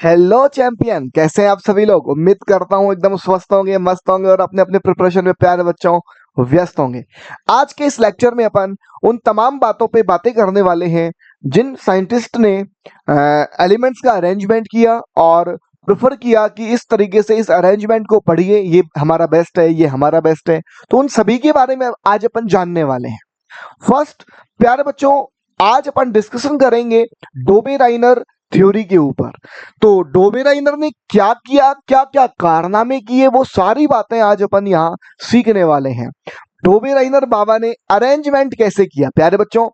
Hello champion, कैसे हैं आप सभी लोग। उम्मीद करता हूँ एकदम स्वस्थ होंगे, मस्त होंगे और अपने अपने प्रिपरेशन में प्यारे बच्चों व्यस्त होंगे। आज के इस लेक्चर में अपन उन तमाम बातों पे बातें करने वाले हैं जिन साइंटिस्ट ने एलिमेंट्स का अरेंजमेंट किया और प्रेफर किया कि इस तरीके से इस अरेंजमेंट को पढ़िए, ये हमारा बेस्ट है, ये हमारा बेस्ट है। तो उन सभी के बारे में आज अपन जानने वाले हैं। फर्स्ट प्यारे बच्चों, आज अपन डिस्कशन करेंगे डोबे राइनर थ्योरी के ऊपर। तो डोबे राइनर ने क्या किया, क्या क्या कारनामे किए, वो सारी बातें आज अपन यहाँ सीखने वाले हैं। डोबे राइनर बाबा ने अरेंजमेंट कैसे किया। प्यारे बच्चों,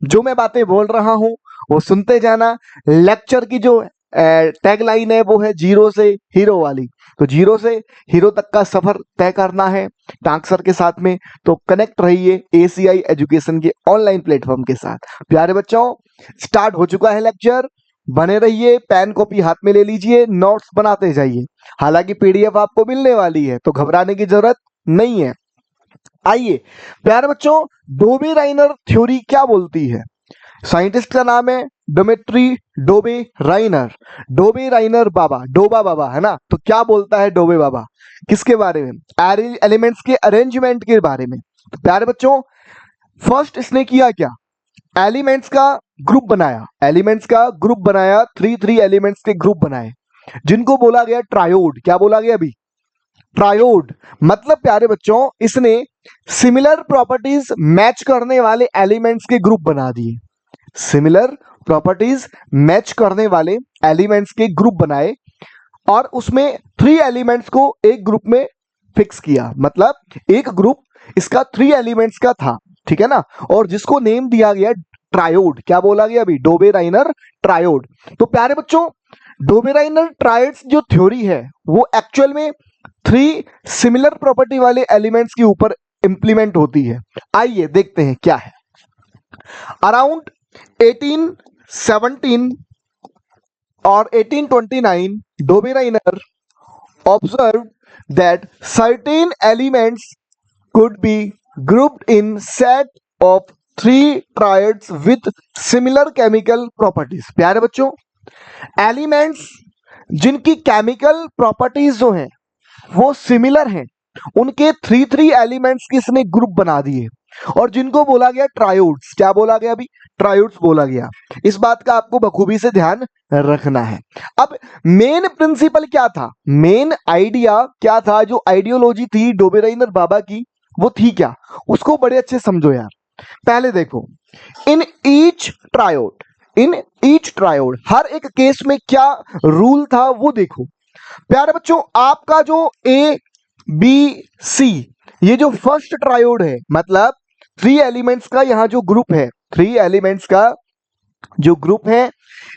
जो मैं बातें बोल रहा हूँ वो सुनते जाना। लेक्चर की जो टैगलाइन है वो है जीरो से हीरो वाली। तो जीरो से हीरो तक का सफर तय करना है टांक सर के साथ में। तो कनेक्ट रहिए एसीआई एजुकेशन के ऑनलाइन प्लेटफॉर्म के साथ। प्यारे बच्चों, स्टार्ट हो चुका है लेक्चर। बने रहिए, पेन कॉपी हाथ में ले लीजिए, नोट्स बनाते जाइए। हालांकि पीडीएफ आपको मिलने वाली है तो घबराने की जरूरत नहीं है। आइए प्यारे बच्चों, डोबे राइनर थ्योरी क्या बोलती है। साइंटिस्ट का नाम है डोमेट्री डोबे राइनर। डोबे राइनर बाबा, डोबा बाबा है ना। तो क्या बोलता है डोबे बाबा, किसके बारे में, एलिमेंट्स के अरेंजमेंट के बारे में। तो प्यारे बच्चों, फर्स्ट इसने किया क्या, एलिमेंट्स का ग्रुप बनाया। एलिमेंट्स का ग्रुप बनाया, थ्री एलिमेंट्स के ग्रुप बनाए जिनको बोला गया ट्रायोड। क्या बोला गया अभी, ट्रायोड। मतलब प्यारे बच्चों, इसने सिमिलर प्रॉपर्टीज मैच करने वाले एलिमेंट्स के ग्रुप बना दिए। सिमिलर प्रॉपर्टीज मैच करने वाले एलिमेंट्स के ग्रुप बनाए और उसमें थ्री एलिमेंट्स को एक ग्रुप में फिक्स किया। मतलब एक ग्रुप इसका थ्री एलिमेंट्स का था, ठीक है ना, और जिसको नेम दिया गया ट्रायोड। क्या बोला गया अभी, डोबे राइनर ट्रायोड। तो प्यारे बच्चों, डोबे राइनर ट्रायोड्स जो थ्योरी है वो एक्चुअल में थ्री सिमिलर प्रॉपर्टी वाले एलिमेंट्स के ऊपर इंप्लीमेंट होती है। आइए देखते हैं क्या है। Around 1817 or 1829, Dobby Reiner observed that certain elements could be grouped in set of three triads with similar chemical properties। प्यारे बच्चों, एलिमेंट्स जिनकी केमिकल प्रॉपर्टीज जो हैं वो सिमिलर हैं, उनके थ्री एलिमेंट्स किसने ग्रुप बना दिए और जिनको बोला गया ट्रायोड्स। क्या बोला गया अभी, ट्रायोड्स बोला गया। इस बात का आपको बखूबी से ध्यान रखना है। अब मेन प्रिंसिपल क्या था, मेन आइडिया क्या था, जो आइडियोलॉजी थी डोबे राइनर बाबा की, वो थी क्या, उसको बड़े अच्छे समझो यार। पहले देखो, इन ईच ट्रायोड हर एक केस में क्या रूल था वो देखो। प्यारे बच्चों, आपका जो ए बी सी, ये जो फर्स्ट ट्रायोड है, मतलब थ्री एलिमेंट्स का यहां जो ग्रुप है, थ्री एलिमेंट्स का जो ग्रुप है,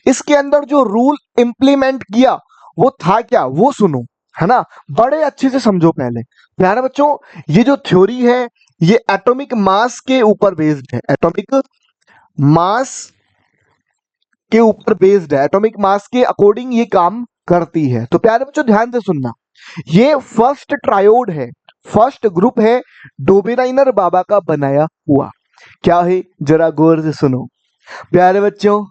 इसके अंदर जो रूल इंप्लीमेंट किया वो था क्या, वो सुनो, है ना, बड़े अच्छे से समझो पहले। प्यारे बच्चों, ये जो थ्योरी है ये एटॉमिक मास के ऊपर बेस्ड है। एटॉमिक मास के ऊपर बेस्ड है, एटॉमिक मास के अकॉर्डिंग ये काम करती है। तो प्यारे बच्चों ध्यान से सुनना, ये फर्स्ट ट्रायोड है, फर्स्ट ग्रुप है डोबे राइनर बाबा का बनाया हुआ। क्या है, जरा गौर से सुनो। प्यारे बच्चों,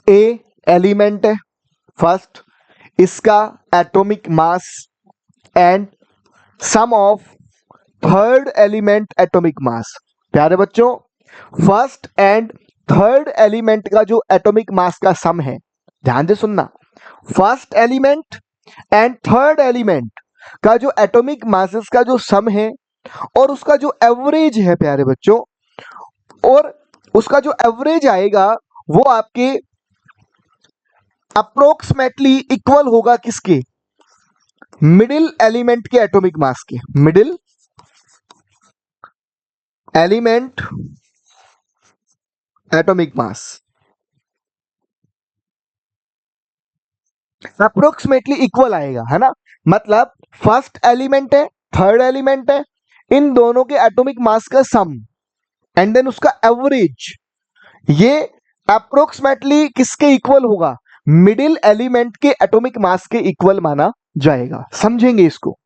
ए एलिमेंट है फर्स्ट, इसका atomic mass and sum of third element atomic mass. प्यारे बच्चों, फर्स्ट एंड थर्ड एलिमेंट का जो एटॉमिक मास का सम है, ध्यान से सुनना, first element and third element का जो एटॉमिक मासेस का जो सम है और उसका जो एवरेज है प्यारे बच्चों, और उसका जो एवरेज आएगा वो आपके अप्रोक्सीमेटली इक्वल होगा किसके, मिडिल एलिमेंट के एटॉमिक मास के। मिडिल एलिमेंट एटॉमिक मास अप्रोक्सीमेटली इक्वल आएगा, है ना। मतलब फर्स्ट एलिमेंट है, थर्ड एलिमेंट है, इन दोनों के एटॉमिक मास का सम एंड देन उसका एवरेज, ये अप्रोक्सीमेटली किसके इक्वल होगा, मिडिल एलिमेंट के एटॉमिक मास के इक्वल माना जाएगा। समझेंगे इसको।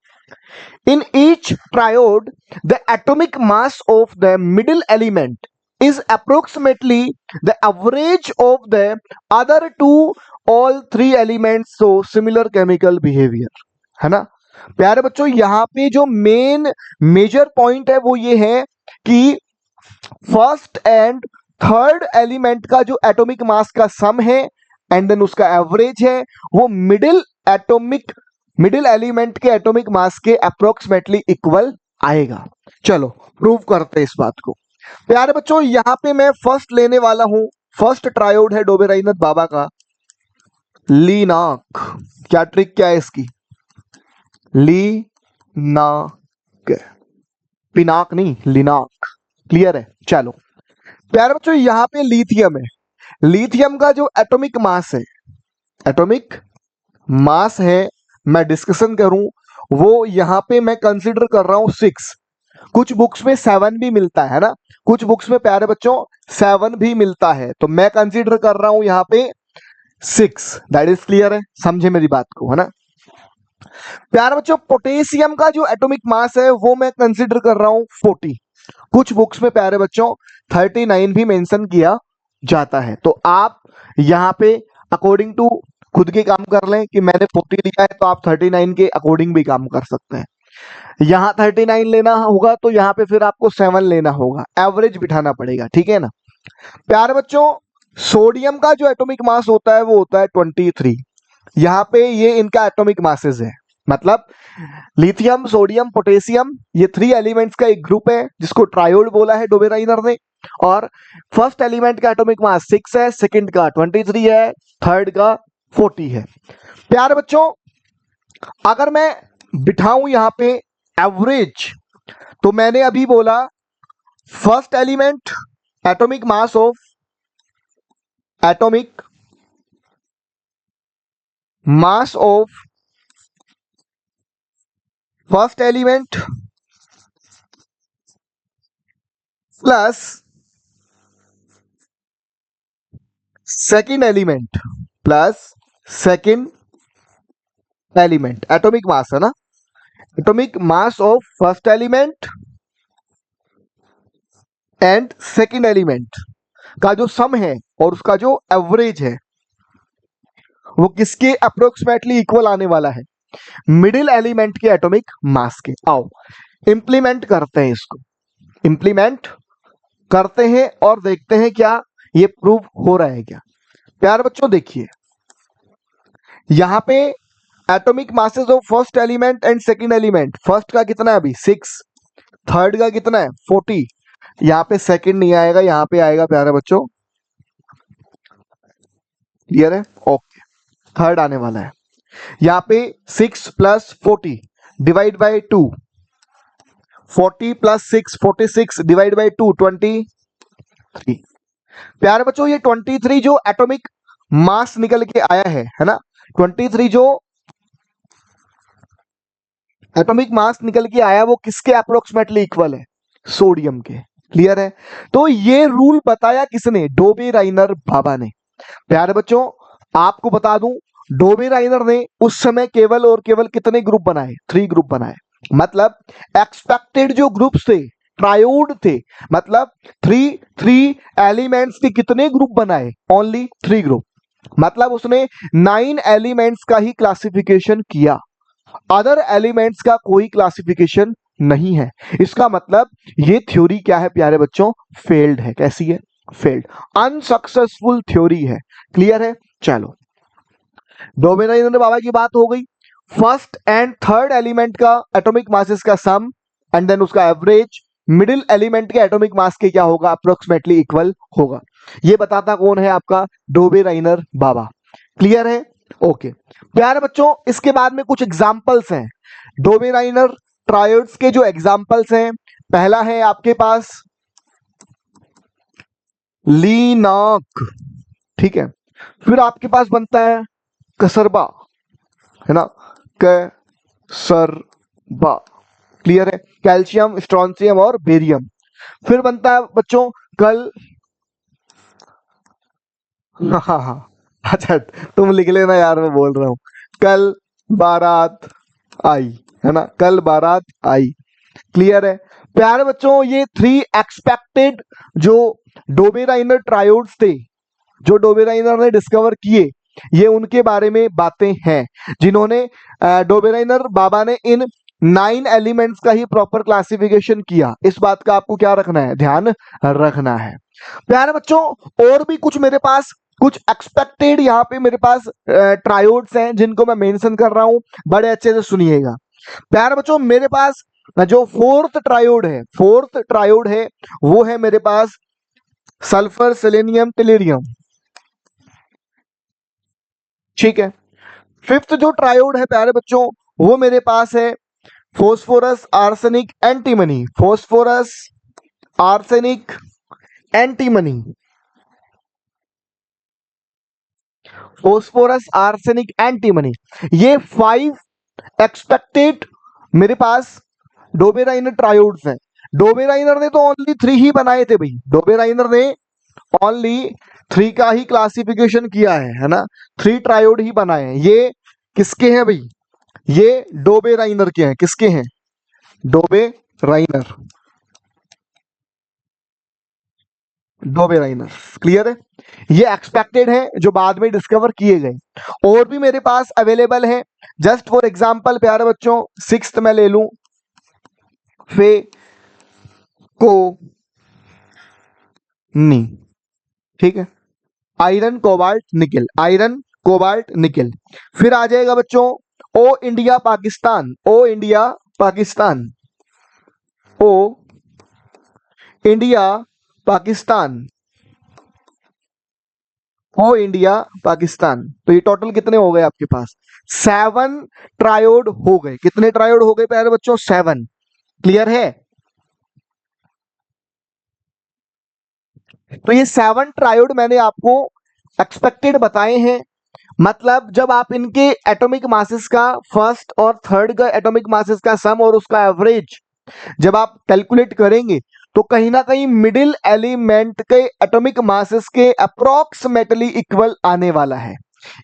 In each triode the atomic mass of the middle element is approximately the average of the other two all three elements so similar chemical behavior, है ना। प्यारे बच्चों यहाँ पे जो मेजर पॉइंट है वो ये है कि फर्स्ट एंड थर्ड एलिमेंट का जो एटॉमिक मास का सम है एंड देन उसका एवरेज है वो मिडिल एलिमेंट के एटॉमिक मास के अप्रोक्सीमेटली इक्वल आएगा। चलो प्रूव करते हैं इस बात को। प्यारे बच्चों यहां पे मैं फर्स्ट लेने वाला हूं, फर्स्ट ट्रायोड है डोबेराइनर बाबा का, लीनाक। क्या ट्रिक क्या है इसकी, लीनाक, पिनाक नहीं लिनाक, क्लियर है। चलो प्यारे बच्चों यहां पे लिथियम है, लिथियम का जो एटॉमिक मास है, एटॉमिक मास है, मैं डिस्कशन करूं वो यहां पे मैं कंसीडर कर रहा हूं 6। कुछ बुक्स में 7 भी मिलता है ना, कुछ बुक्स में प्यारे बच्चों 7 भी मिलता है, तो मैं कंसीडर कर रहा हूं यहां पे 6। दैट इज क्लियर है, समझे मेरी बात को, है ना। प्यारे बच्चों पोटेशियम का जो एटॉमिक मास है वो मैं कंसीडर कर रहा हूं 40। कुछ बुक्स में प्यारे बच्चों 39 भी मेंशन किया जाता है, तो आप यहां पे अकॉर्डिंग टू खुद के काम कर लें कि मैंने 40 लिया है तो आप 39 के अकॉर्डिंग भी काम कर सकते हैं। यहां 39 लेना होगा तो यहां पे फिर आपको 7 लेना होगा, एवरेज बिठाना पड़ेगा, ठीक है ना। प्यारे बच्चों सोडियम का जो एटॉमिक मास होता है वो होता है 23। यहां पे ये इनका एटॉमिक मासेस है, मतलब लिथियम सोडियम पोटेशियम ये 3 एलिमेंट्स का एक ग्रुप है जिसको ट्रायोड बोला है डोबेराइनर ने। और फर्स्ट एलिमेंट का एटॉमिक मास 6 है, सेकंड का 23 है, थर्ड का 40 है। प्यारे बच्चों अगर मैं बिठाऊं यहां पे एवरेज, तो मैंने अभी बोला first element atomic mass of first element plus second element atomic मास है ना, atomic mass of first element and second element का जो सम है और उसका जो एवरेज है वो किसके अप्रोक्सीमेटली इक्वल आने वाला है, मिडिल एलिमेंट के एटॉमिक मास के। आओ इंप्लीमेंट करते हैं, इसको इंप्लीमेंट करते हैं और देखते हैं क्या ये प्रूव हो रहा है क्या। प्यारे बच्चों देखिए यहां पे atomic masses of first element and second element, first का कितना है अभी 6, थर्ड का कितना है 40, यहां पे सेकंड नहीं आएगा, यहां पे आएगा प्यारे बच्चों, क्लियर है, ओके, थर्ड आने वाला है। यहां पे 6 plus 40 divide by 2, 40 plus 6 46 divide by 2 23। प्यारे बच्चों ये 23 जो एटॉमिक मास निकल के आया है ना, 23 जो एटॉमिक मास निकल के आया वो किसके अप्रोक्सीमेटली इक्वल है, सोडियम के, क्लियर है। तो ये रूल बताया किसने, डोबेराइनर बाबा ने। प्यारे बच्चों आपको बता दूं डोबेराइनर ने उस समय केवल और केवल कितने ग्रुप बनाए, 3 ग्रुप बनाए, मतलब एक्सपेक्टेड जो ग्रुप्स थे ट्रायोड थे, मतलब 3 एलिमेंट्स के कितने ग्रुप बनाए, ओनली 3 ग्रुप, मतलब उसने 9 एलिमेंट्स का ही क्लासिफिकेशन किया, अदर एलिमेंट्स का कोई क्लासिफिकेशन नहीं है। इसका मतलब ये थ्योरी क्या है प्यारे बच्चों, फेल्ड है। कैसी है, फेल्ड, अनसक्सेसफुल थ्योरी है, क्लियर है। चलो डोबेराइनर बाबा की बात हो गई, फर्स्ट एंड थर्ड एलिमेंट का एटॉमिक मासेस का सम एंड देन उसका एवरेज मिडिल एलिमेंट के एटॉमिक मास के क्या होगा, अप्रोक्सीमेटली इक्वल होगा। ये बताता कौन है, आपका डोबेराइनर बाबा, क्लियर है, ओके। प्यारे बच्चों इसके बाद में कुछ एग्जांपल्स हैं डोबेराइनर ट्रायोड्स के, जो एग्जांपल्स हैं, पहला है आपके पास लीनाक, ठीक है, फिर आपके पास बनता है कसरबा, है ना, कसरबा, क्लियर है, कैल्शियम स्ट्रोंसियम और बेरियम। फिर बनता है बच्चों कल, हाँ अच्छा तुम लिख लेना यार, मैं बोल रहा हूं, कल बारात आई, है ना, कल बारात आई, क्लियर है। प्यारे बच्चों ये 3 एक्सपेक्टेड जो डोबेराइनर ट्रायोड्स थे, जो डोबेराइनर ने डिस्कवर किए, ये उनके बारे में बातें हैं, जिन्होंने डोबेराइनर बाबा ने इन 9 एलिमेंट्स का ही प्रॉपर क्लासिफिकेशन किया। इस बात का आपको क्या रखना है, ध्यान रखना है। प्यारे बच्चों, और भी कुछ मेरे पास कुछ एक्सपेक्टेड यहाँ पे मेरे पास ट्रायोड्स हैं, जिनको मैं मेंशन कर रहा हूं, बड़े अच्छे से सुनिएगा। प्यारे बच्चों, मेरे पास जो फोर्थ ट्रायोड है वो है मेरे पास सल्फर, सेलेनियम, टेलेरियम। ठीक है। फिफ्थ जो ट्रायोड है प्यारे बच्चों, वो मेरे पास है phosphorus, arsenic, antimony. Phosphorus, arsenic, antimony. Phosphorus, arsenic, antimony, ये 5 एक्सपेक्टेड मेरे पास डोबेराइनर ट्रायोड्स हैं। डोबेराइनर ने तो ओनली 3 ही बनाए थे भाई, डोबेराइनर ने ओनली 3 का ही क्लासिफिकेशन किया है ना, 3 ट्रायोड ही बनाए हैं। ये किसके हैं भाई, ये डोबेराइनर के हैं। किसके हैं, डोबेराइनर, डोबेराइनर। क्लियर है, ये एक्सपेक्टेड है जो बाद में डिस्कवर किए गए। और भी मेरे पास अवेलेबल है, जस्ट फॉर एग्जांपल प्यारे बच्चों, 6th में ले लूं फे को नी। ठीक है, आयरन, कोबाल्ट, निकल, आयरन, कोबाल्ट, निकल। फिर आ जाएगा बच्चों ओ इंडिया पाकिस्तान, ओ इंडिया पाकिस्तान, ओ इंडिया पाकिस्तान, ओ इंडिया पाकिस्तान। तो ये टोटल कितने हो गए आपके पास, 7 ट्रायोड हो गए। कितने ट्रायोड हो गए प्यारे बच्चों, 7। क्लियर है, तो ये 7 ट्रायोड मैंने आपको एक्सपेक्टेड बताए हैं। मतलब जब आप इनके एटॉमिक मासेस का, फर्स्ट और थर्ड का एटॉमिक मासेस का सम और उसका एवरेज जब आप कैलकुलेट करेंगे, तो कहीं ना कहीं मिडिल एलिमेंट के एटॉमिक मासेस के अप्रोक्सीमेटली इक्वल आने वाला है।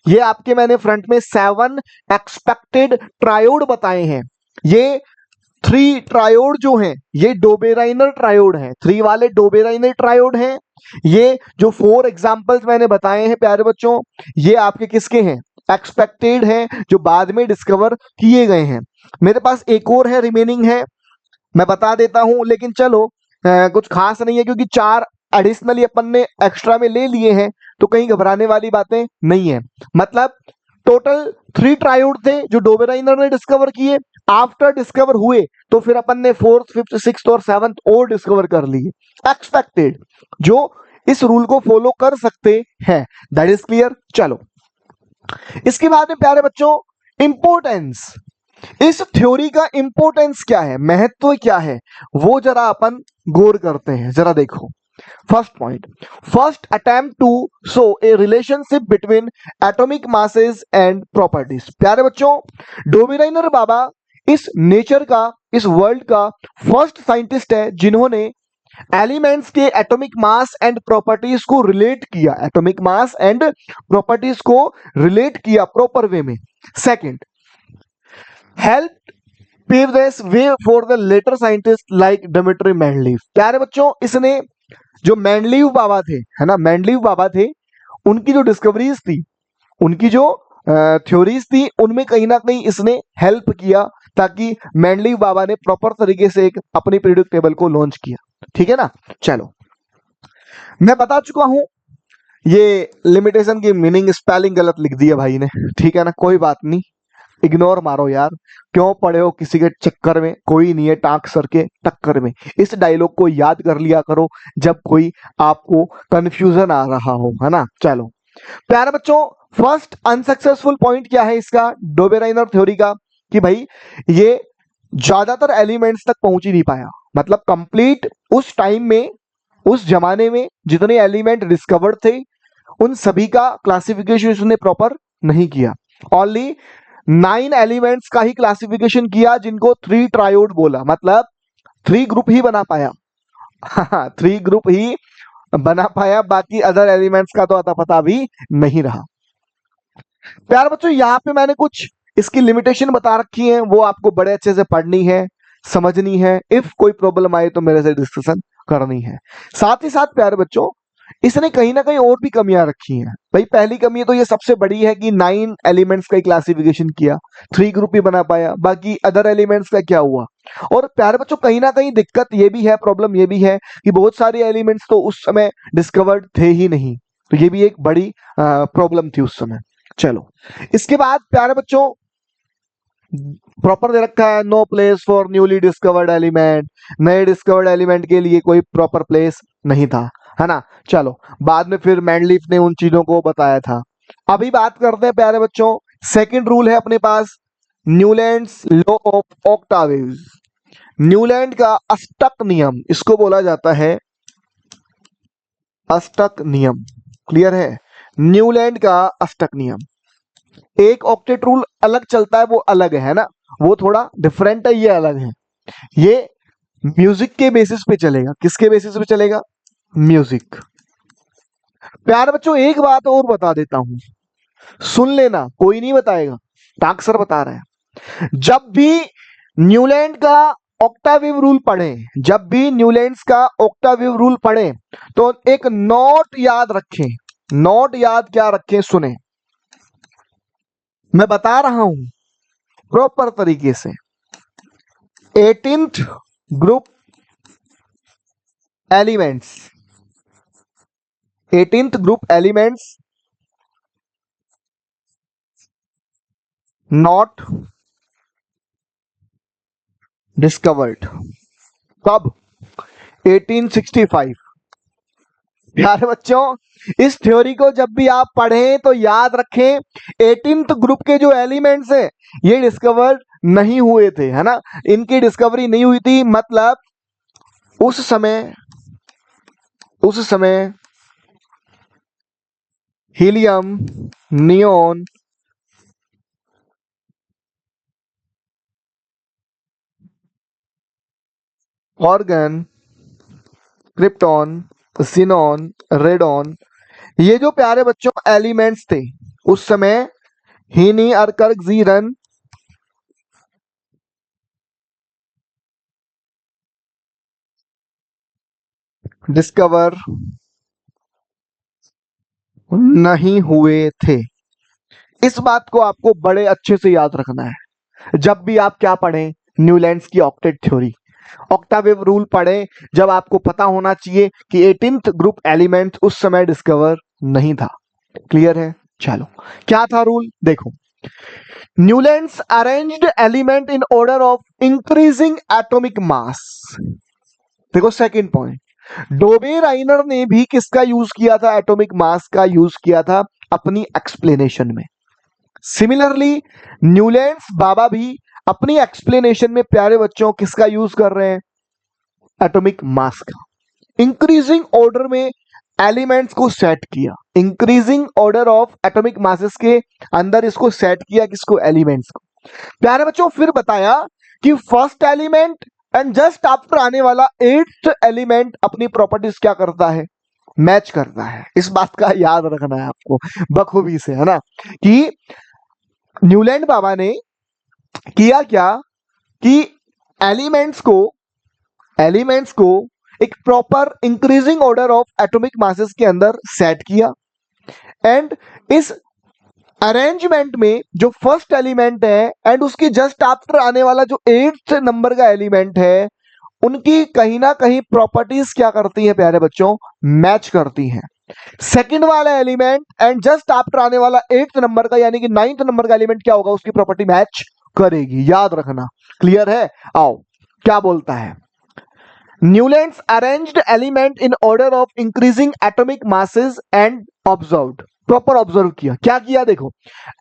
ये आपके मैंने फ्रंट में 7 एक्सपेक्टेड ट्रायोड बताए हैं। ये 3 ट्रायोड जो हैं, ये डोबेराइनर ट्रायोड हैं, 3 वाले डोबेराइनर ट्रायोड हैं। ये जो 4 एग्जांपल्स मैंने बताए हैं प्यारे बच्चों, ये आपके किसके हैं, एक्सपेक्टेड हैं, जो बाद में डिस्कवर किए गए हैं। मेरे पास एक और है, रिमेनिंग है, मैं बता देता हूं, लेकिन चलो कुछ खास नहीं है, क्योंकि 4 एडिशनली अपन ने एक्स्ट्रा में ले लिए हैं, तो कहीं घबराने वाली बातें नहीं है। मतलब टोटल 3 ट्रायोड थे जो डोबेराइनर ने डिस्कवर किए। आफ्टर डिस्कवर हुए तो फिर अपन ने 4th, 5th, 6th और 7th और डिस्कवर कर लिए एक्सपेक्टेड, जो इस रूल को फॉलो कर सकते हैं। That is clear. चलो, इसके बाद में प्यारे बच्चों, इंपोर्टेंस, इस थ्योरी का इंपोर्टेंस क्या है, महत्व क्या है, वो जरा अपन गौर करते हैं। जरा देखो, first point, first attempt to show a relationship between atomic masses and properties. प्यारे बच्चों, डोबेराइनर बाबा इस नेचर का, इस वर्ल्ड का फर्स्ट साइंटिस्ट है जिन्होंने एलिमेंट्स के एटॉमिक मास एंड प्रॉपर्टीज को रिलेट किया, एटॉमिक मास एंड प्रॉपर्टीज को रिलेट किया प्रॉपर वे में। Second, help pave this way for the later scientist like Dmitri Mendeleev. प्यारे बच्चों, इसने जो मेंडलीव बाबा थे, है ना, मेंडलीव बाबा थे, उनकी जो डिस्कवरीज थी, उनकी जो थ्योरीज थी, उनमें कहीं ना कहीं इसने हेल्प किया, ताकि मेंडलीव बाबा ने प्रॉपर तरीके से एक अपनी पीरियोडिक टेबल को लॉन्च किया। ठीक है ना। चलो, मैं बता चुका हूं, ये लिमिटेशन की मीनिंग स्पेलिंग गलत लिख दिया भाई ने, ठीक है ना, कोई बात नहीं, इग्नोर मारो यार, क्यों पड़े हो किसी के चक्कर में, कोई नहीं है टाक सर के टक्कर में। इस डायलॉग को याद कर लिया करो जब कोई आपको कंफ्यूजन आ रहा हो, है ना। चलो प्यारे बच्चों, फर्स्ट अनसक्सेसफुल पॉइंट क्या है इसका, डोबेराइनर थ्योरी का, कि भाई ये ज्यादातर एलिमेंट्स तक पहुंच ही नहीं पाया। मतलब कंप्लीट उस टाइम में, उस जमाने में जितने एलिमेंट डिस्कवर्ड थे, उन सभी का क्लासिफिकेशन उसने प्रॉपर नहीं किया। ओनली 9 एलिमेंट्स का ही क्लासिफिकेशन किया, जिनको 3 ट्रायोड बोला, मतलब 3 ग्रुप ही बना पाया। 3 ग्रुप ही बना पाया, बाकी अदर एलिमेंट्स का तो अता पता भी नहीं रहा। प्यार बच्चों, यहाँ पे मैंने कुछ इसकी लिमिटेशन बता रखी है, वो आपको बड़े अच्छे से पढ़नी है, समझनी है। इफ कोई प्रॉब्लम आए तो मेरे से डिस्कशन करनी है। साथ ही साथ प्यारे बच्चों इसने कहीं ना कहीं और भी कमियां रखी हैं। भाई पहली कमी तो ये सबसे बड़ी है कि 9 एलिमेंट्स का क्लासिफिकेशन किया, 3 ग्रुप ही बना पाया, बाकी अदर एलिमेंट्स का क्या हुआ। और प्यारे बच्चों कहीं ना कहीं दिक्कत ये भी है, प्रॉब्लम ये भी है कि बहुत सारे एलिमेंट्स तो उस समय डिस्कवर्ड थे ही नहीं, तो ये भी एक बड़ी प्रॉब्लम थी उस समय। चलो इसके बाद प्यारे बच्चों प्रॉपर दे रखा है no place for newly discovered element, नए डिस्कवर्ड एलिमेंट के लिए कोई प्रॉपर प्लेस नहीं था, है ना। चलो बाद में फिर मैंडलीफ ने उन चीजों को बताया था। अभी बात करते हैं प्यारे बच्चों, सेकंड रूल है अपने पास न्यूलैंड्स लॉ ऑफ ऑक्टावेव्स। न्यूलैंड का अष्टक नियम, इसको बोला जाता है अष्टक नियम। क्लियर है, न्यूलैंड का अष्टक नियम। एक ऑक्टेट रूल अलग चलता है, वो अलग है ना, वो थोड़ा डिफरेंट है, ये अलग है। ये म्यूजिक के बेसिस पे चलेगा। किसके बेसिस पे चलेगा? म्यूजिक। प्यारे बच्चों एक बात और बता देता हूं, सुन लेना, कोई नहीं बताएगा, टाक सर बता रहे हैं। जब भी न्यूलैंड का ऑक्टावेव रूल पढ़े, जब भी न्यूलैंड्स का ऑक्टावेव रूल पढ़े तो एक नोट याद रखें। नोट याद क्या रखें? सुने, मैं बता रहा हूं प्रॉपर तरीके से। 18th group elements, 18th group elements not discovered. कब? 1865। प्यारे बच्चों इस थ्योरी को जब भी आप पढ़ें तो याद रखें 18th ग्रुप के जो एलिमेंट्स हैं ये डिस्कवर्ड नहीं हुए थे, है ना, इनकी डिस्कवरी नहीं हुई थी। मतलब उस समय helium, neon, argon, krypton, xenon, radon, ये जो प्यारे बच्चों एलिमेंट्स थे उस समय हीनी, अर्कर्क, जीरन डिस्कवर नहीं हुए थे। इस बात को आपको बड़े अच्छे से याद रखना है जब भी आप क्या पढ़ें, न्यूलैंड्स की ऑक्टेट थ्योरी, ऑक्टावेव रूल पढ़ें, जब आपको पता होना चाहिए कि 18th ग्रुप एलिमेंट उस समय डिस्कवर नहीं था। क्लियर है? चलो क्या था रूल देखो, Newlands arranged element in order of increasing atomic mass. देखो सेकंड पॉइंट, डोबे राइनर ने भी किसका यूज किया था? एटॉमिक मास का यूज किया था अपनी एक्सप्लेनेशन में। सिमिलरली न्यूलैंड्स बाबा भी अपनी एक्सप्लेनेशन में प्यारे बच्चों किसका यूज कर रहे हैं? एटॉमिक मास का। इंक्रीजिंग ऑर्डर में एलिमेंट्स को सेट किया, increasing order of atomic masses के अंदर इसको सेट किया, किसको? एलिमेंट्स को। प्यारे बच्चों फिर बताया कि first element and just after आने वाला 8th एलिमेंट अपनी प्रॉपर्टीज क्या करता है? मैच करता है। इस बात का याद रखना है आपको बखूबी से, है ना, कि न्यूलैंड बाबा ने किया क्या कि एलिमेंट्स को एक proper increasing order of atomic masses के अंदर सेट किया, एंड इस अरेंजमेंट में जो फर्स्ट एलिमेंट है एंड उसके जस्ट आफ्टर आने वाला जो 8th नंबर का एलिमेंट है, उनकी कहीं ना कहीं प्रॉपर्टीज क्या करती हैं प्यारे बच्चों? मैच करती हैं। सेकंड वाला एलिमेंट एंड जस्ट आफ्टर आने वाला 8th नंबर का यानी कि 9th नंबर का एलिमेंट क्या होगा? उसकी प्रॉपर्टी मैच करेगी, याद रखना। क्लियर है? आओ क्या बोलता है, Newlands arranged element in order of increasing atomic masses and observed, proper observe किया। क्या किया? देखो,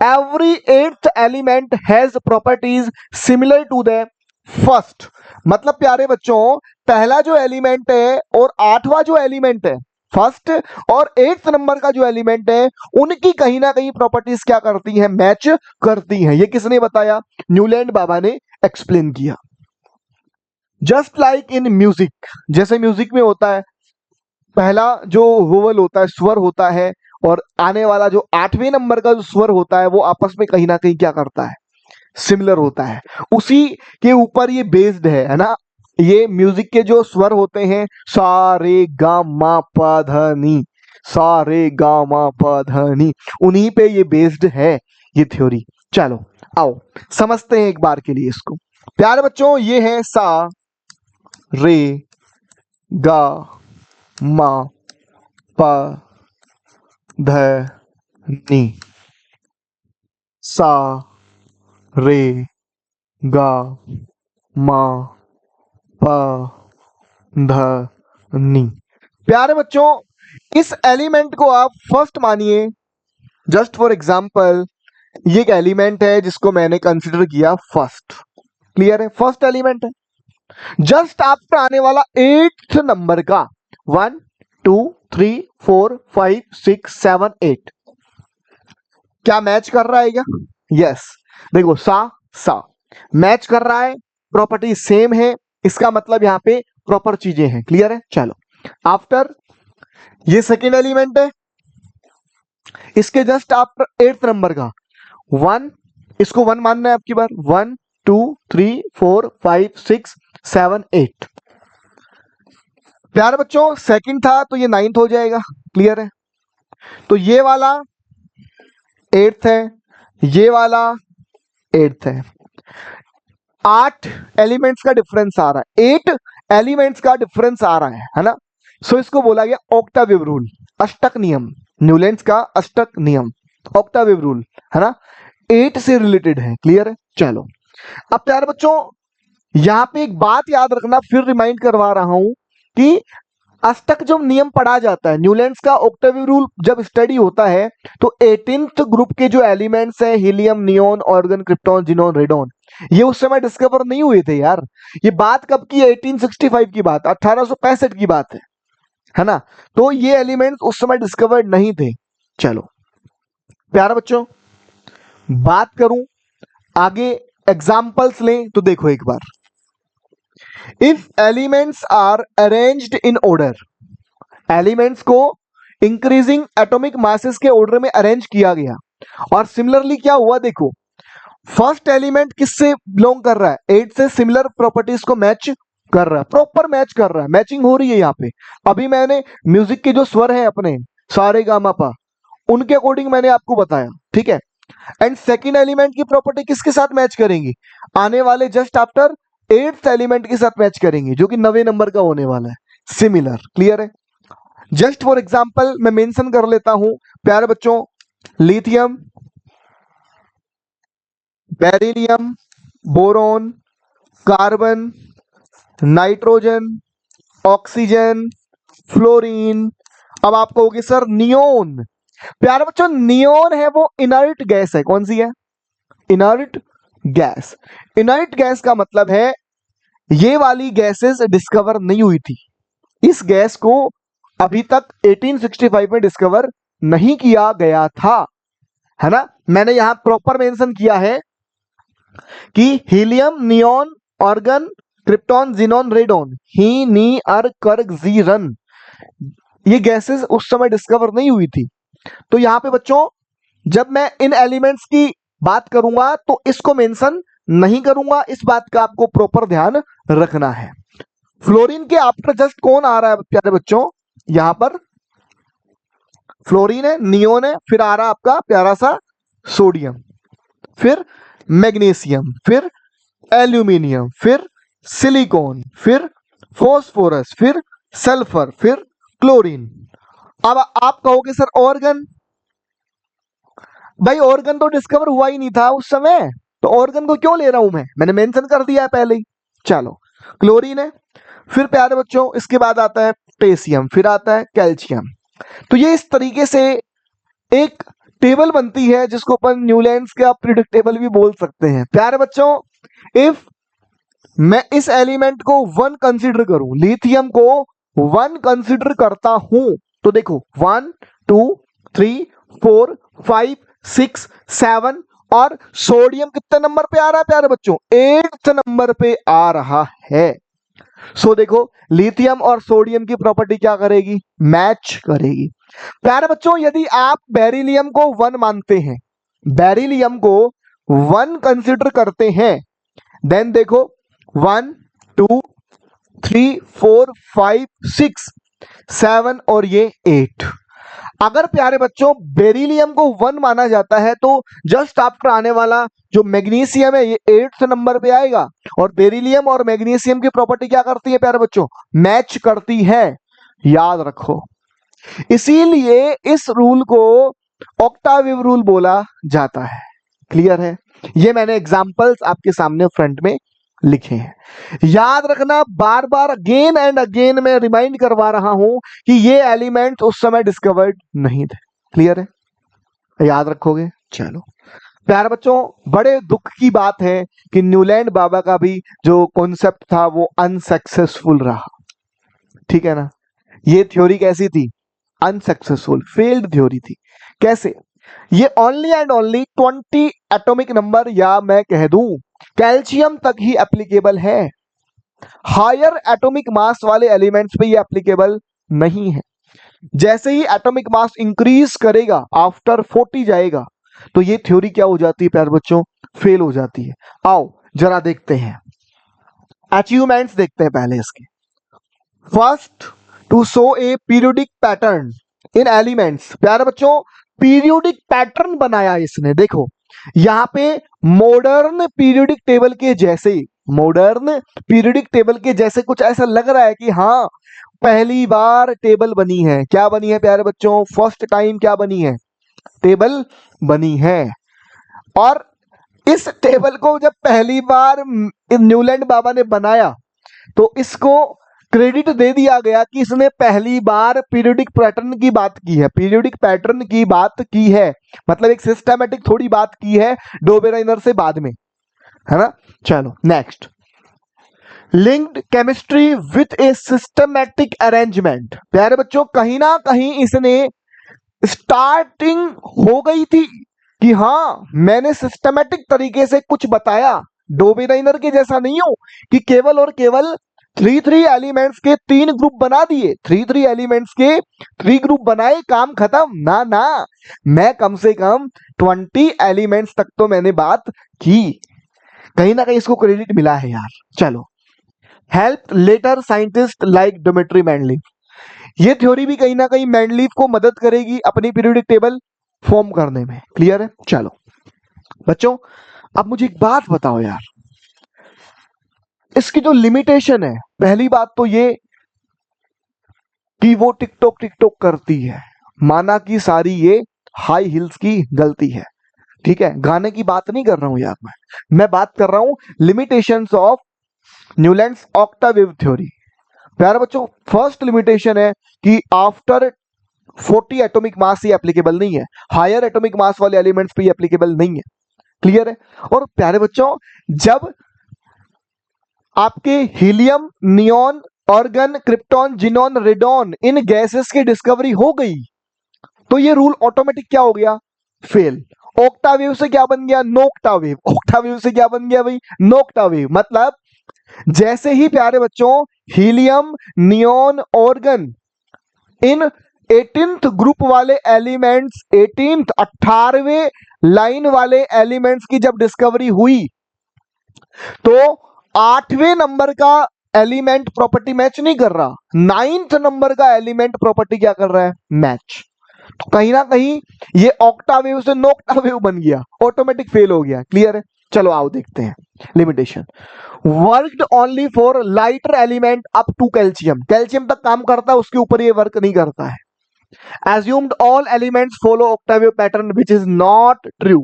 every 8th element has properties similar to the first. मतलब प्यारे बच्चों पहला जो एलिमेंट है और 8वां जो एलिमेंट है, फर्स्ट और 8th नंबर का जो एलिमेंट है, उनकी कहीं ना कहीं प्रॉपर्टीज क्या करती हैं? मैच करती हैं। ये किसने बताया? न्यूलैंड बाबा ने एक्सप्लेन किया। जस्ट लाइक इन म्यूजिक, जैसे म्यूजिक में होता है पहला जो वोवल होता है, स्वर होता है, और आने वाला जो 8वें नंबर का जो स्वर होता है वो आपस में कहीं ना कहीं क्या करता है? सिमिलर होता है। उसी के ऊपर ये बेस्ड है ना, ये म्यूजिक के जो स्वर होते हैं, सा रे गा मा पा धा नी, सा रे गा मा पा धा नी, उन्हीं पे ये बेस्ड है ये थ्योरी। चलो आओ समझते हैं एक बार के लिए इसको। प्यारे बच्चों, ये है सा रे गा मा पा धा नी, सा रे गा मा पा धा नी। प्यारे बच्चों, इस एलिमेंट को आप फर्स्ट मानिए। जस्ट फॉर एग्जाम्पल, ये एक एलिमेंट है जिसको मैंने कंसिडर किया फर्स्ट। क्लियर है? फर्स्ट एलिमेंट है। जस्ट आफ्टर आने वाला 8th नंबर का 1 2 3 4 5 6 7 8 क्या मैच कर रहा है क्या? यस। देखो सा मैच कर रहा है, प्रॉपर्टी सेम है, इसका मतलब यहाँ पे प्रॉपर चीजें हैं। क्लियर है? चलो आफ्टर, ये सेकेंड एलिमेंट है, इसके जस्ट आफ्टर 8th नंबर का 1, इसको 1 मानना है आपकी बार। 1 2 3 4 5 6 7 8। प्यारे बच्चों, सेकंड था तो ये 9th हो जाएगा। क्लियर है? तो ये वाला 8th है, ये वाला 8th है। 8 एलिमेंट्स का डिफरेंस आ रहा है, 8 एलिमेंट्स का डिफरेंस आ रहा है ना। सो इसको बोला गया ऑक्टाविव रूल, अष्टक नियम, न्यूलैंड्स का अष्टक नियम, ऑक्टाविव रूल है ना, 8 से रिलेटेड है। क्लियर है? चलो अब प्यारे बच्चों, यहां पे एक बात याद रखना, फिर रिमाइंड करवा रहा हूं कि अष्टक जो नियम पढ़ा जाता है, न्यूलैंड्स का ऑक्टाविव रूल जब स्टडी होता है तो 18th ग्रुप के जो एलिमेंट्स हैं, helium, neon, argon, krypton, xenon, radon, ये उस समय डिस्कवर नहीं हुए थे यार। ये बात कब की? 1865 की बात, 1865 की बात है ना। तो ये एलिमेंट्स उस समय डिस्कवर्ड नहीं थे। चलो प्यारे बच्चों, बात करूं आगे, एग्जांपल्स लें तो देखो एक बार। If elements are arranged in order, elements को इंक्रीजिंग एटॉमिक मासेस के ऑर्डर में अरेंज किया गया, और सिमिलरली क्या हुआ देखो, फर्स्ट एलिमेंट किससे बिलोंग कर रहा है? 8 से, सिमिलर प्रॉपर्टीज को मैच कर रहा है, प्रॉपर मैच कर रहा है, मैचिंग हो रही है यहाँ पे। अभी मैंने म्यूजिक के जो स्वर हैं अपने सारे गामा पा, उनके अकॉर्डिंग मैंने आपको बताया। ठीक है? एंड सेकेंड एलिमेंट की प्रॉपर्टी किसके साथ मैच करेंगी? आने वाले जस्ट आफ्टर 8th एलिमेंट के साथ मैच करेंगे, जो कि 9वें नंबर का होने वाला है, सिमिलर। क्लियर है? जस्ट फॉर एग्जाम्पल मैं मेंशन कर लेता हूं प्यारे बच्चों, lithium, beryllium, boron, carbon, nitrogen, oxygen, fluorine. अब आप कहोगे सर नियोन। प्यारे बच्चों, नियोन है वो इनर्ट गैस है। कौन सी है? Inert gas. इनर्ट गैस का मतलब है ये वाली गैसेस डिस्कवर नहीं हुई थी, इस गैस को अभी तक 1865 में डिस्कवर नहीं किया गया था, है ना। मैंने यहां प्रॉपर मेंशन किया है कि helium, neon, argon, krypton, xenon, radon, ही, नी, अर, कर्क, जी, रन, ये गैसेस उस समय डिस्कवर नहीं हुई थी। तो यहां पे बच्चों, जब मैं इन एलिमेंट्स की बात करूंगा तो इसको मेंशन नहीं करूंगा, इस बात का आपको प्रॉपर ध्यान रखना है। फ्लोरीन के आफ्टर जस्ट कौन आ रहा है प्यारे बच्चों? यहां पर फ्लोरीन है, नियोन है, फिर आ रहा आपका प्यारा सा सोडियम, फिर मैग्नीशियम, फिर एल्यूमिनियम, फिर सिलिकॉन, फिर फॉस्फोरस, फिर सल्फर, फिर क्लोरीन। अब आप कहोगे सर ऑर्गन, भाई ऑर्गन तो डिस्कवर हुआ ही नहीं था उस समय, तो ऑर्गन को क्यों ले रहा हूं मैं? मैंने मेंशन कर दिया है पहले ही। चलो क्लोरीन है, फिर प्यारे बच्चों इसके बाद आता है पोटेशियम, फिर आता है कैल्शियम। तो ये इस तरीके से एक टेबल बनती है जिसको अपन न्यूलैंड्स का पीरियोडिक टेबल भी बोल सकते हैं। प्यारे बच्चों, इफ मैं इस एलिमेंट को 1 कंसीडर करूं, लिथियम को 1 कंसीडर करता हूं, तो देखो 1 2 3 4 5 6 7, और सोडियम कितने नंबर पे आ रहा है प्यारे बच्चों? 8th नंबर पे आ रहा है। सो देखो लिथियम और सोडियम की प्रॉपर्टी क्या करेगी? मैच करेगी। प्यारे बच्चों, यदि आप बेरिलियम को 1 मानते हैं, बेरिलियम को 1 कंसीडर करते हैं, देन देखो 1 2 3 4 5 6 7 और ये 8। अगर प्यारे बच्चों बेरिलियम को 1 माना जाता है तो जस्ट आफ्टर आने वाला जो मैग्नीशियम है ये 8th नंबर पे आएगा। और बेरिलियम और मैग्नीशियम की प्रॉपर्टी क्या करती है प्यारे बच्चों? मैच करती है, याद रखो। इसीलिए इस रूल को ऑक्टाविव रूल बोला जाता है। क्लियर है? ये मैंने एग्जांपल्स आपके सामने फ्रंट में लिखे हैं। याद रखना, बार बार अगेन एंड अगेन मैं रिमाइंड करवा रहा हूं कि ये एलिमेंट उस समय डिस्कवर्ड नहीं थे। क्लियर है? याद रखोगे? चलो प्यारे बच्चों, बड़े दुख की बात है कि न्यूलैंड बाबा का भी जो कॉन्सेप्ट था वो अनसक्सेसफुल रहा। ठीक है ना? ये थ्योरी कैसी थी? अनसक्सेसफुल, फेल्ड थ्योरी थी। कैसे? ये only and only 20 atomic number या मैं कह दूं कैल्शियम तक ही एप्लीकेबल है। हायर एटॉमिक मास वाले एलिमेंट्स पे ये एप्लीकेबल नहीं है। जैसे ही एटॉमिक मास इंक्रीज करेगा, आफ्टर 40 जाएगा, तो ये थ्योरी क्या हो जाती है प्यारे बच्चों? फेल हो जाती है। आओ जरा देखते हैं, अचीवमेंट्स देखते हैं पहले इसके। First, to show a periodic pattern in elements. प्यारे बच्चों, पीरियोडिक पैटर्न बनाया इसने। देखो यहां पे मॉडर्न पीरियोडिक टेबल के जैसे, मॉडर्न पीरियोडिक टेबल के जैसे कुछ ऐसा लग रहा है कि हाँ पहली बार टेबल बनी है। क्या बनी है प्यारे बच्चों? फर्स्ट टाइम क्या बनी है? टेबल बनी है। और इस टेबल को जब पहली बार न्यूलैंड बाबा ने बनाया तो इसको क्रेडिट दे दिया गया कि इसने पहली बार पीरियोडिक पैटर्न की बात की है। पीरियोडिक पैटर्न की बात की है मतलब एक सिस्टमैटिक थोड़ी बात की है डोबेराइनर से बाद में, है ना? चलो next, linked chemistry with A systematic arrangement. प्यारे बच्चों, कहीं ना कहीं इसने स्टार्टिंग हो गई थी कि हाँ मैंने सिस्टमैटिक तरीके से कुछ बताया, डोबेराइनर के जैसा नहीं हो कि केवल और केवल 3 एलिमेंट्स के 3 ग्रुप बना दिए, 3 एलिमेंट्स के 3 ग्रुप बनाए, काम खत्म। ना ना, मैं कम से कम 20 एलिमेंट्स तक तो मैंने बात की। कहीं ना कहीं इसको क्रेडिट मिला है यार। चलो, help later scientist like Dmitri Mendeleev. ये थ्योरी भी कहीं ना कहीं मैंडलीफ को मदद करेगी अपनी पीरियोडिक टेबल फॉर्म करने में। क्लियर है? चलो बच्चों, अब मुझे एक बात बताओ यार, इसकी जो लिमिटेशन है, पहली बात तो ये कि वो टिकटॉक करती है। माना कि सारी ये हाई हिल्स की गलती है। ठीक है, गाने की बात नहीं कर रहा हूं यार, मैं बात कर रहा हूं लिमिटेशंस ऑफ न्यूलैंड्स ऑक्टावेव थ्योरी। प्यारे बच्चों, फर्स्ट लिमिटेशन है कि आफ्टर 40 एटॉमिक मास ये एप्लीकेबल नहीं है। हायर एटॉमिक मास वाले एलिमेंट्स पे ये एप्लीकेबल नहीं है। क्लियर है? और प्यारे बच्चों, जब आपके helium, neon, argon, krypton, xenon, radon इन गैसेस की डिस्कवरी हो गई तो ये रूल ऑटोमेटिक क्या हो गया? फेल। ऑक्टावेव से क्या बन गया? नोक्टावेव। ऑक्टावेव से क्या बन गया भाई? नोक्टावेव। मतलब जैसे ही प्यारे बच्चों helium, neon, organ in 18th group वाले एलिमेंट्स, 18वें लाइन वाले एलिमेंट्स की जब डिस्कवरी हुई तो 8वें नंबर का एलिमेंट प्रॉपर्टी मैच नहीं कर रहा, 9th नंबर का एलिमेंट प्रॉपर्टी क्या कर रहा है? मैच। तो कहीं ना कहीं ये ऑक्टावेव से नोक्टावेव बन गया, ऑटोमेटिक फेल हो गया। क्लियर है? चलो आओ देखते हैं limitation. Worked only for lighter element up to calcium. Calcium तक काम करता है, उसके ऊपर ये वर्क नहीं करता है। assumed all elements follow octave pattern which is not true।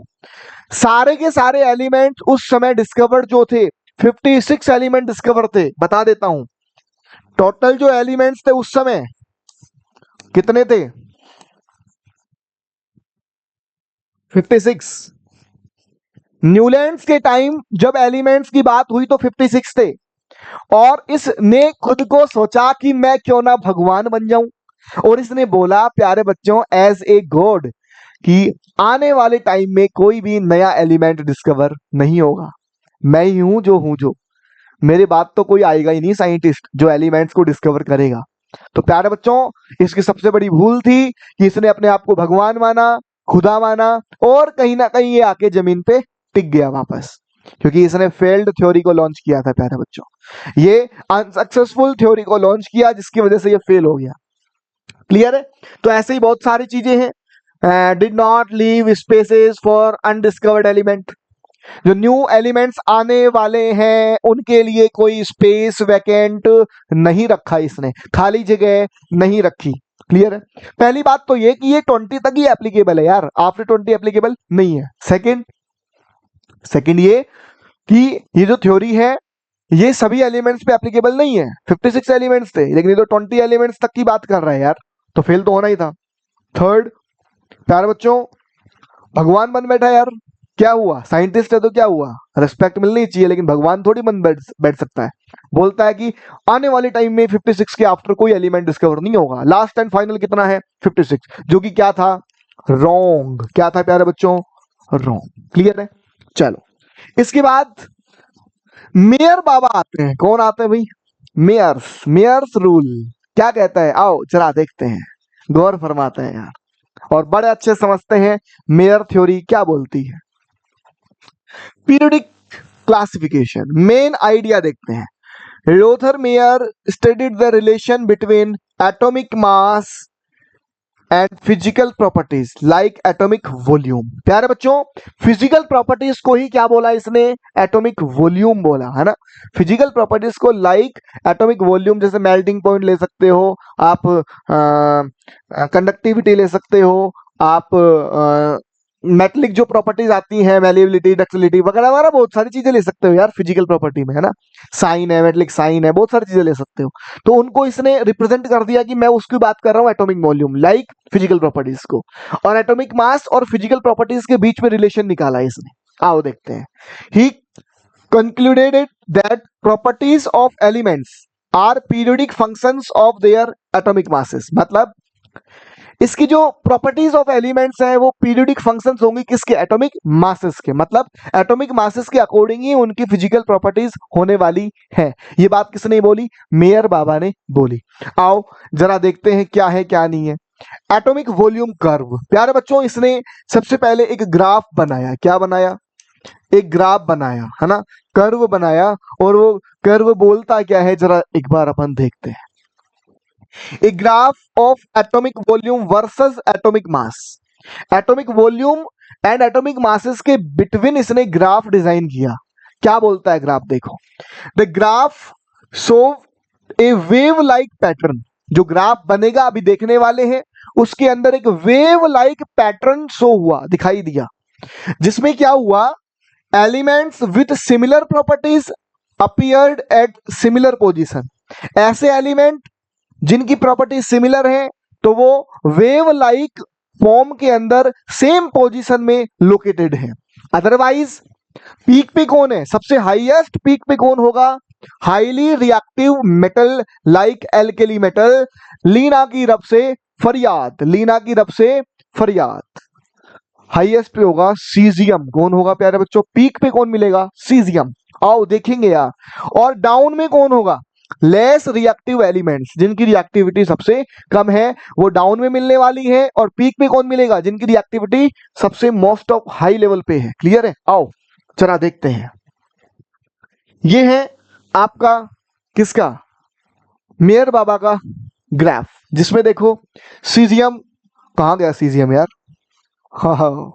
सारे के सारे एलिमेंट उस समय डिस्कवर्ड जो थे, 56 एलिमेंट डिस्कवर थे। बता देता हूं टोटल जो एलिमेंट्स थे उस समय कितने थे? 56। न्यूलैंड्स के टाइम जब एलिमेंट्स की बात हुई तो 56 थे। और इसने खुद को सोचा कि मैं क्यों ना भगवान बन जाऊं, और इसने बोला प्यारे बच्चों एज ए गॉड कि आने वाले टाइम में कोई भी नया एलिमेंट डिस्कवर नहीं होगा, मैं ही हूं जो मेरे बाद तो कोई आएगा ही नहीं साइंटिस्ट जो एलिमेंट्स को डिस्कवर करेगा। तो प्यारे बच्चों, इसकी सबसे बड़ी भूल थी कि इसने अपने आप को भगवान माना, खुदा माना, और कहीं ना कहीं ये आके जमीन पे टिक गया वापस। क्योंकि इसने फेल्ड थ्योरी को लॉन्च किया था प्यारे बच्चों, ये अनसक्सेसफुल थ्योरी को लॉन्च किया जिसकी वजह से ये फेल हो गया। क्लियर है? तो ऐसे ही बहुत सारी चीजें हैं। Did not leave spaces for undiscovered element, जो न्यू एलिमेंट्स आने वाले हैं उनके लिए कोई स्पेस वैकेंट नहीं रखा, इसने खाली जगह नहीं रखी। क्लियर है? पहली बात तो ये कि ये 20 तक ही एप्लीकेबल है यार, आफ्टर 20 एप्लीकेबल नहीं है। सेकंड ये कि ये जो थ्योरी है ये सभी एलिमेंट्स पे एप्लीकेबल नहीं है। 56 एलिमेंट्स थे लेकिन ये तो 20 एलिमेंट्स तक की बात कर रहा है यार, तो फेल तो होना ही था। थर्ड प्यारे बच्चों, भगवान बन बैठा यार, क्या हुआ? साइंटिस्ट है तो क्या हुआ, रिस्पेक्ट मिलनी चाहिए, लेकिन भगवान थोड़ी बन बैठ सकता है। बोलता है कि आने वाले टाइम में 56 के आफ्टर कोई एलिमेंट डिस्कवर नहीं होगा, लास्ट एंड फाइनल कितना है 56, जो कि क्या था? रॉन्ग। क्या था प्यारे बच्चों? रॉन्ग। क्लियर है? चलो इसके बाद मेयर बाबा आते हैं। कौन आते हैं भाई? मेयर्स रूल क्या कहता है, आओ जरा देखते हैं, गौर फरमाते हैं यार, और बड़े अच्छे समझते हैं मेयर थ्योरी क्या बोलती है। पीरियोडिक क्लासिफिकेशन, मेन आइडिया देखते हैं। Lothar Meyer studied the relation between atomic mass and physical properties like atomic volume. प्यारे बच्चों, फिजिकल प्रॉपर्टीज को ही क्या बोला इसने? एटॉमिक वॉल्यूम बोला है ना। फिजिकल प्रॉपर्टीज को लाइक एटॉमिक वॉल्यूम, जैसे मेल्टिंग पॉइंट ले सकते हो आप, कंडक्टिविटी ले सकते हो आप, मेटलिक जो प्रॉपर्टीज आती हैं, मैलिएबिलिटी, डक्टिलिटी वगैरह वगैरह, बहुत सारी चीजें ले सकते हो यार फिजिकल प्रॉपर्टी में, है ना। साइन है, मेटलिक साइन है, बहुत सारी चीजें ले सकते हो। तो उनको इसने रिप्रेजेंट कर दिया कि मैं उसकी बात कर रहा हूँ atomic volume like physical properties को, और एटॉमिक मास और फिजिकल प्रॉपर्टीज के बीच में रिलेशन निकाला इसने। आओ देखते हैं। ही concluded that properties of elements are periodic functions of their atomic masses। मतलब इसकी जो प्रॉपर्टीज ऑफ एलिमेंट्स हैं वो पीरियोडिक फंक्शंस होंगी किसके? एटॉमिक मासेस के। मतलब एटॉमिक मासेस के अकॉर्डिंग ही उनकी फिजिकल प्रॉपर्टीज होने वाली है। ये बात किसने बोली? मेयर बाबा ने बोली। आओ जरा देखते हैं क्या है क्या नहीं है। एटॉमिक वॉल्यूम कर्व, प्यारे बच्चों इसने सबसे पहले एक ग्राफ बनाया। क्या बनाया? एक ग्राफ बनाया, है ना, कर्व बनाया। और वो कर्व बोलता क्या है, जरा एक बार अपन देखते हैं। A graph of atomic volume versus atomic mass। Atomic volume and atomic masses के बिटवीन इसने ग्राफ डिजाइन किया। क्या बोलता है ग्राफ? देखो, the graph show A wave like pattern. जो ग्राफ बनेगा अभी देखने वाले हैं, उसके अंदर एक वेव लाइक पैटर्न शो हुआ, दिखाई दिया, जिसमें क्या हुआ? Elements with similar properties appeared at similar position. ऐसे एलिमेंट जिनकी प्रॉपर्टी सिमिलर है तो वो वेव लाइक फॉर्म के अंदर सेम पोजीशन में लोकेटेड है। अदरवाइज पीक पे कौन है? सबसे हाईएस्ट पीक पे कौन होगा? Highly reactive metal like alkali metal. लीना की रब से फरियाद, लीना की रब से फरियाद। हाईएस्ट पे होगा सीजियम। कौन होगा प्यारे बच्चों? पीक पे कौन मिलेगा? सीजियम। आओ देखेंगे यार। और डाउन में कौन होगा? लेस रिएक्टिव एलिमेंट्स, जिनकी रिएक्टिविटी सबसे कम है वो डाउन में मिलने वाली है। और पीक पे कौन मिलेगा? जिनकी रिएक्टिविटी सबसे मोस्ट ऑफ हाई लेवल पे है। क्लियर है? आओ जरा देखते हैं। ये है आपका किसका? मेयर बाबा का ग्राफ, जिसमें देखो सीजियम, कहां गया सीजियम यार? हाँ,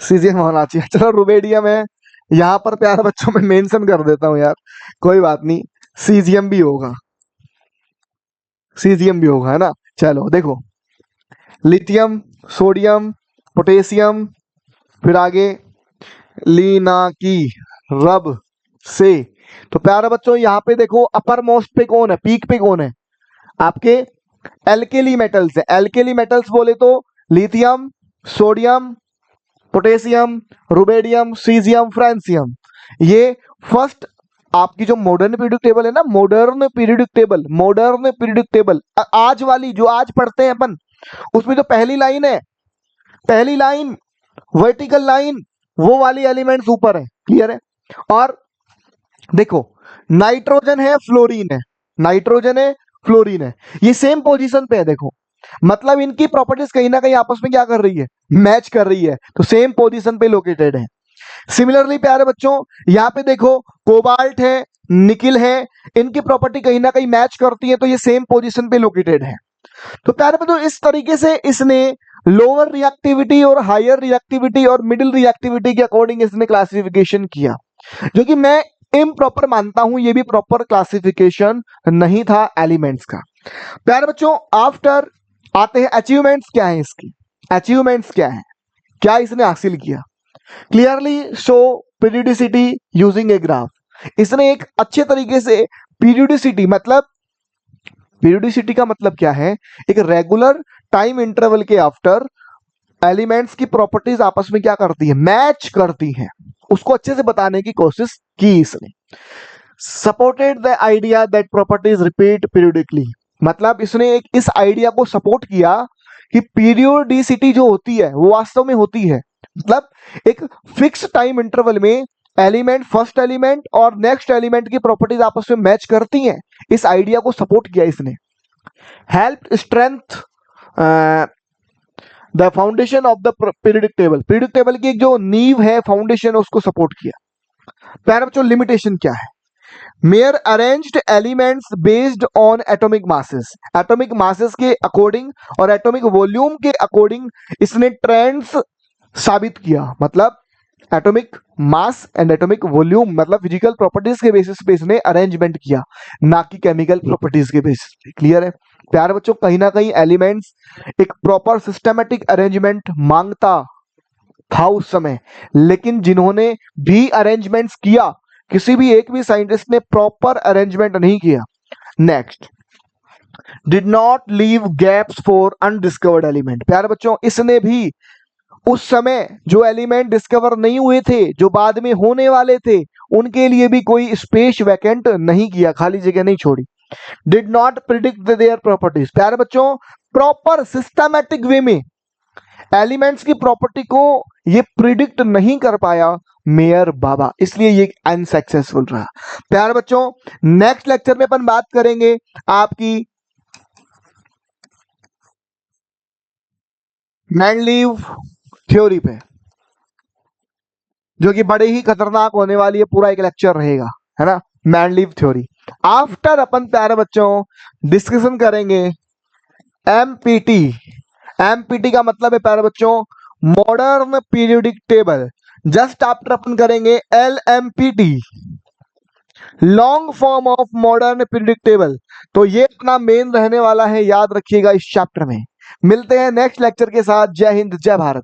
सीजियम होना चाहिए। चलो रुबेडियम है यहां पर प्यारे बच्चों में मेंशन कर देता हूं यार, कोई बात नहीं, सीजियम भी होगा, सीजियम भी होगा, है ना। चलो देखो, लिथियम, सोडियम, पोटेशियम, फिर आगे लीना की रब से। तो प्यारे बच्चों यहाँ पे देखो अपर मोस्ट पे कौन है? पीक पे कौन है? आपके एल्केली मेटल्स है। एल्केली मेटल्स बोले तो lithium, sodium, potassium, rubidium, caesium, francium. ये फर्स्ट आपकी जो मॉडर्न पीरियोडिक टेबल है ना, मॉडर्न पीरियोडिक टेबल आज वाली जो आज पढ़ते हैं अपन, उसमें जो पहली लाइन है, पहली लाइन वर्टिकल लाइन, वो वाली एलिमेंट्स ऊपर है। क्लियर है? और देखो नाइट्रोजन है, फ्लोरीन है, नाइट्रोजन है, फ्लोरीन है, ये सेम पोजीशन पे है। देखो मतलब इनकी प्रॉपर्टीज कहीं ना कहीं आपस में क्या कर रही है? मैच कर रही है, तो सेम पोजीशन पे लोकेटेड है। सिमिलरली प्यारे बच्चों यहाँ पे देखो कोबाल्ट है, निकिल है, इनकी प्रॉपर्टी कहीं ना कहीं मैच करती है, तो ये सेम पोजीशन पे लोकेटेड है। तो प्यारे बच्चों इस तरीके से इसने लोअर रिएक्टिविटी और हायर रिएक्टिविटी और मिडिल रिएक्टिविटी के अकॉर्डिंग इसने क्लासिफिकेशन किया, जो कि मैं इम्प्रॉपर मानता हूं, ये भी प्रॉपर क्लासिफिकेशन नहीं था एलिमेंट्स का। प्यारे बच्चों आफ्टर आते हैं अचीवमेंट्स क्या है इसकी, अचीवमेंट्स क्या है, क्या इसने हासिल किया। Clearly show periodicity using a graph. इसने एक अच्छे तरीके से पीरियोडिसिटी, मतलब पीरियोडिसिटी का मतलब क्या है, एक रेगुलर टाइम इंटरवल के आफ्टर एलिमेंट्स की प्रॉपर्टीज आपस में क्या करती है, मैच करती हैं, उसको अच्छे से बताने की कोशिश की इसने। Supported the idea that properties repeat periodically, मतलब इसने एक इस आइडिया को सपोर्ट किया कि पीरियोडिसिटी जो होती है वो वास्तव में होती है, मतलब एक फिक्स टाइम इंटरवल में एलिमेंट, फर्स्ट एलिमेंट और नेक्स्ट एलिमेंट की प्रॉपर्टीज आपस में मैच करती हैं। इस आइडिया को सपोर्ट किया इसने। Help strength the foundation of the periodic table, periodic table की एक जो नींव है, फाउंडेशन है, उसको सपोर्ट किया। प्यारे बच्चों लिमिटेशन क्या है, mayor arranged elements based on atomic masses, atomic masses के अकॉर्डिंग और एटॉमिक वॉल्यूम के अकॉर्डिंग इसने ट्रेंड्स साबित किया, मतलब atomic mass and atomic volume, मतलब फिजिकल प्रॉपर्टीज के बेसिस पे इसने अरेंजमेंट किया, ना कि केमिकल प्रॉपर्टीज के बेसिस पे। क्लियर है प्यारे बच्चों, कहीं ना कहीं एलिमेंट्स एक प्रॉपर सिस्टमेटिक अरेंजमेंट मांगता था उस समय, लेकिन जिन्होंने भी अरेंजमेंट्स किया, किसी भी एक भी साइंटिस्ट ने प्रॉपर अरेंजमेंट नहीं किया। Next, did not leave gaps for undiscovered element, प्यारे बच्चों इसने भी उस समय जो एलिमेंट डिस्कवर नहीं हुए थे, जो बाद में होने वाले थे, उनके लिए भी कोई स्पेस वैकेंट नहीं किया, खाली जगह नहीं छोड़ी। Did not predict their properties, प्यारे बच्चों प्रॉपर सिस्टमैटिक वे में एलिमेंट्स की प्रॉपर्टी को ये प्रिडिक्ट नहीं कर पाया मेयर बाबा, इसलिए ये अनसक्सेसफुल रहा। प्यारे बच्चों नेक्स्ट लेक्चर में अपन बात करेंगे आपकी मैंडलीव थ्योरी पे, जो कि बड़े ही खतरनाक होने वाली है, पूरा एक लेक्चर रहेगा, है ना, मैंडलीव थ्योरी। आफ्टर अपन प्यारे बच्चों डिस्कशन करेंगे एमपीटी, एमपीटी का मतलब है प्यारे बच्चों modern periodic table. Just after अपन करेंगे LMPT, long form of modern periodic table. तो ये अपना मेन रहने वाला है, याद रखिएगा इस चैप्टर में। मिलते हैं नेक्स्ट लेक्चर के साथ। जय हिंद, जय भारत।